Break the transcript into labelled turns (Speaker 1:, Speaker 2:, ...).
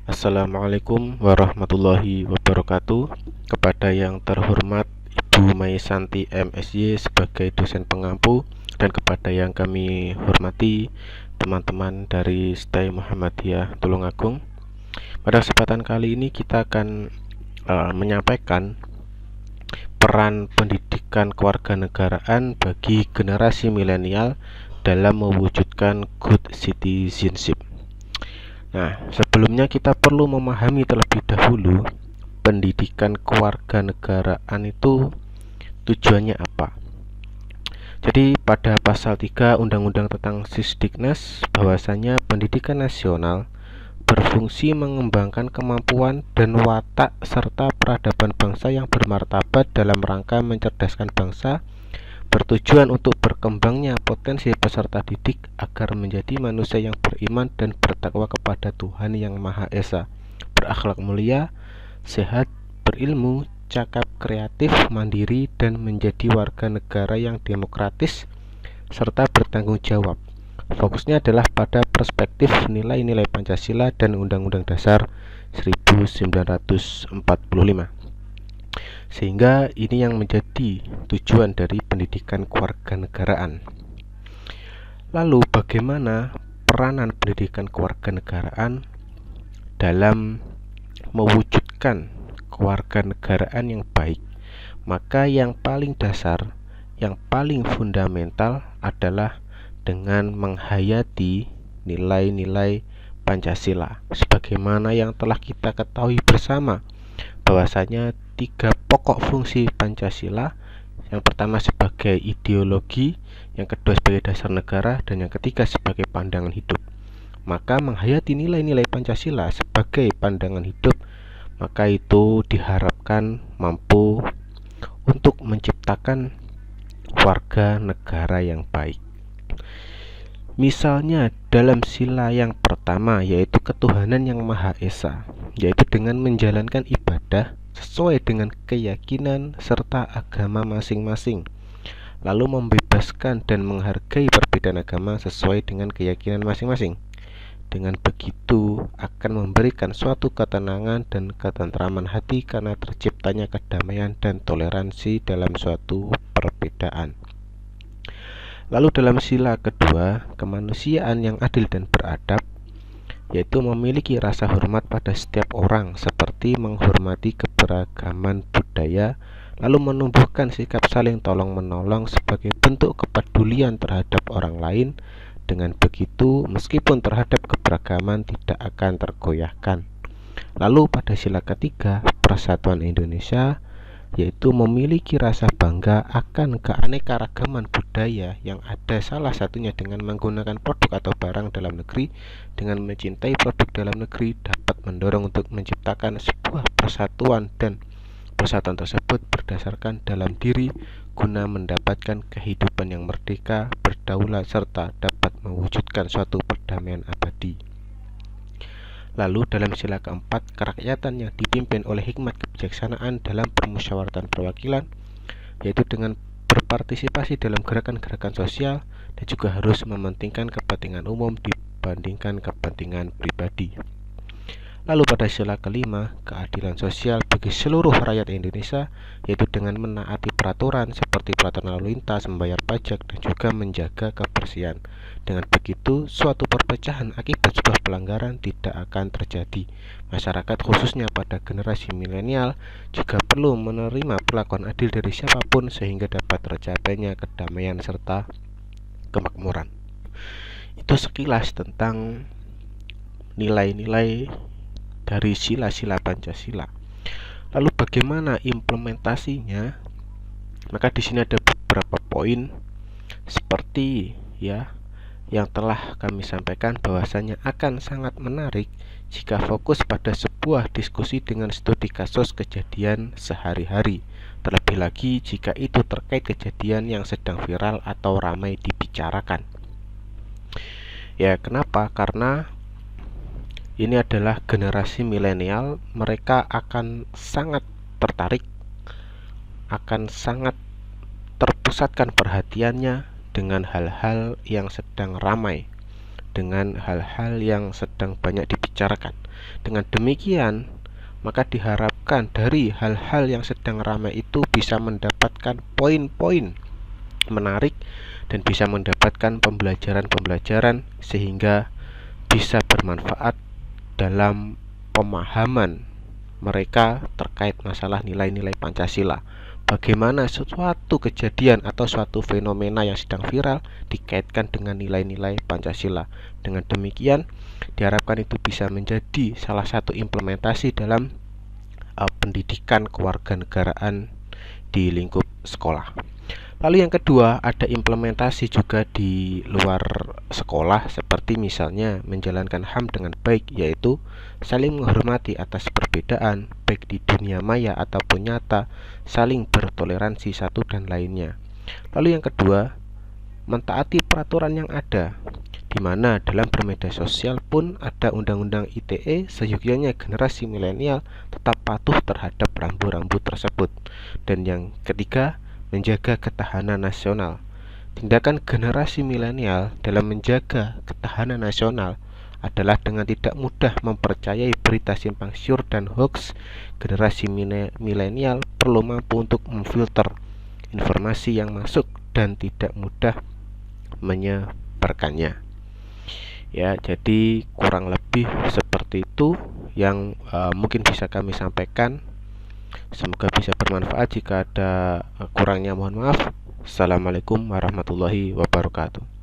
Speaker 1: Assalamualaikum warahmatullahi wabarakatuh. Kepada yang terhormat Ibu Maisanti MSy sebagai dosen pengampu, dan kepada yang kami hormati teman-teman dari STAI Muhammadiyah Tulungagung. Pada kesempatan kali ini kita akan menyampaikan peran pendidikan kewarganegaraan bagi generasi milenial dalam mewujudkan good citizenship. Nah, sebelumnya kita perlu memahami terlebih dahulu pendidikan kewarganegaraan itu tujuannya apa. Jadi pada pasal 3 Undang-Undang tentang Sisdiknas bahwasanya pendidikan nasional berfungsi mengembangkan kemampuan dan watak serta peradaban bangsa yang bermartabat dalam rangka mencerdaskan bangsa, bertujuan untuk berkembangnya potensi peserta didik agar menjadi manusia yang beriman dan bertakwa kepada Tuhan Yang Maha Esa, berakhlak mulia, sehat, berilmu, cakap kreatif, mandiri, dan menjadi warga negara yang demokratis serta bertanggung jawab. Fokusnya adalah pada perspektif nilai-nilai Pancasila dan Undang-Undang Dasar 1945. Sehingga ini yang menjadi tujuan dari pendidikan kewarganegaraan. Lalu bagaimana peranan pendidikan kewarganegaraan dalam mewujudkan kewarganegaraan yang baik? Maka yang paling dasar, yang paling fundamental adalah dengan menghayati nilai-nilai Pancasila, sebagaimana yang telah kita ketahui bersama bahwasanya 3 pokok fungsi Pancasila. Yang pertama sebagai ideologi, yang kedua sebagai dasar negara, dan yang ketiga sebagai pandangan hidup. Maka menghayati nilai-nilai Pancasila sebagai pandangan hidup, maka itu diharapkan mampu untuk menciptakan warga negara yang baik. Misalnya dalam sila yang pertama, yaitu ketuhanan yang Maha Esa, yaitu dengan menjalankan ibadah sesuai dengan keyakinan serta agama masing-masing, lalu membebaskan dan menghargai perbedaan agama sesuai dengan keyakinan masing-masing. Dengan begitu akan memberikan suatu ketenangan dan ketentraman hati karena terciptanya kedamaian dan toleransi dalam suatu perbedaan. Lalu dalam sila kedua, kemanusiaan yang adil dan beradab, yaitu memiliki rasa hormat pada setiap orang seperti menghormati keberagaman budaya, lalu menumbuhkan sikap saling tolong-menolong sebagai bentuk kepedulian terhadap orang lain. Dengan begitu, meskipun terhadap keberagaman tidak akan tergoyahkan. Lalu pada sila ketiga, persatuan Indonesia, yaitu memiliki rasa bangga akan keanekaragaman budaya yang ada, salah satunya dengan menggunakan produk atau barang dalam negeri. Dengan mencintai produk dalam negeri dapat mendorong untuk menciptakan sebuah persatuan, dan persatuan tersebut berdasarkan dalam diri guna mendapatkan kehidupan yang merdeka, berdaulat, serta dapat mewujudkan suatu perdamaian abadi. Lalu dalam sila keempat, kerakyatan yang dipimpin oleh hikmat kebijaksanaan dalam permusyawaratan perwakilan, yaitu dengan berpartisipasi dalam gerakan-gerakan sosial dan juga harus mementingkan kepentingan umum dibandingkan kepentingan pribadi. Lalu pada sila kelima, keadilan sosial bagi seluruh rakyat Indonesia, yaitu dengan menaati peraturan seperti peraturan lalu lintas, membayar pajak, dan juga menjaga kebersihan. Dengan begitu, suatu perpecahan akibat sebuah pelanggaran tidak akan terjadi. Masyarakat khususnya pada generasi milenial juga perlu menerima perlakuan adil dari siapapun sehingga dapat tercapainya kedamaian serta kemakmuran. Itu sekilas tentang nilai-nilai dari sila-sila Pancasila. Lalu bagaimana implementasinya? Maka di sini ada beberapa poin seperti yang telah kami sampaikan, bahwasanya akan sangat menarik jika fokus pada sebuah diskusi dengan studi kasus kejadian sehari-hari, terlebih lagi jika itu terkait kejadian yang sedang viral atau ramai dibicarakan. Ya, kenapa? Karena ini adalah generasi milenial, mereka akan sangat tertarik, akan sangat terpusatkan perhatiannya dengan hal-hal yang sedang ramai, dengan hal-hal yang sedang banyak dibicarakan dibicarakan. Dengan demikian, maka diharapkan dari hal-hal yang sedang ramai itu bisa mendapatkan poin-poin menarik dan bisa mendapatkan pembelajaran-pembelajaran sehingga bisa bermanfaat dalam pemahaman mereka terkait masalah nilai-nilai Pancasila. Bagaimana suatu kejadian atau suatu fenomena yang sedang viral dikaitkan dengan nilai-nilai Pancasila. Dengan demikian, diharapkan itu bisa menjadi salah satu implementasi dalam pendidikan kewarganegaraan di lingkup sekolah. Lalu yang kedua, ada implementasi juga di luar sekolah, seperti misalnya menjalankan HAM dengan baik, yaitu saling menghormati atas perbedaan, baik di dunia maya ataupun nyata, saling bertoleransi satu dan lainnya. Lalu yang kedua, mentaati peraturan yang ada, di mana dalam bermedia sosial pun ada undang-undang ITE, seyogyanya generasi milenial tetap patuh terhadap rambu-rambu tersebut. Dan yang ketiga, menjaga ketahanan nasional. Tindakan generasi milenial dalam menjaga ketahanan nasional adalah dengan tidak mudah mempercayai berita simpang siur dan hoax. Generasi milenial perlu mampu untuk memfilter informasi yang masuk dan tidak mudah menyebarkannya. Ya, jadi kurang lebih seperti itu yang mungkin bisa kami sampaikan. Semoga bisa bermanfaat. Jika ada kurangnya mohon maaf. Assalamualaikum warahmatullahi wabarakatuh.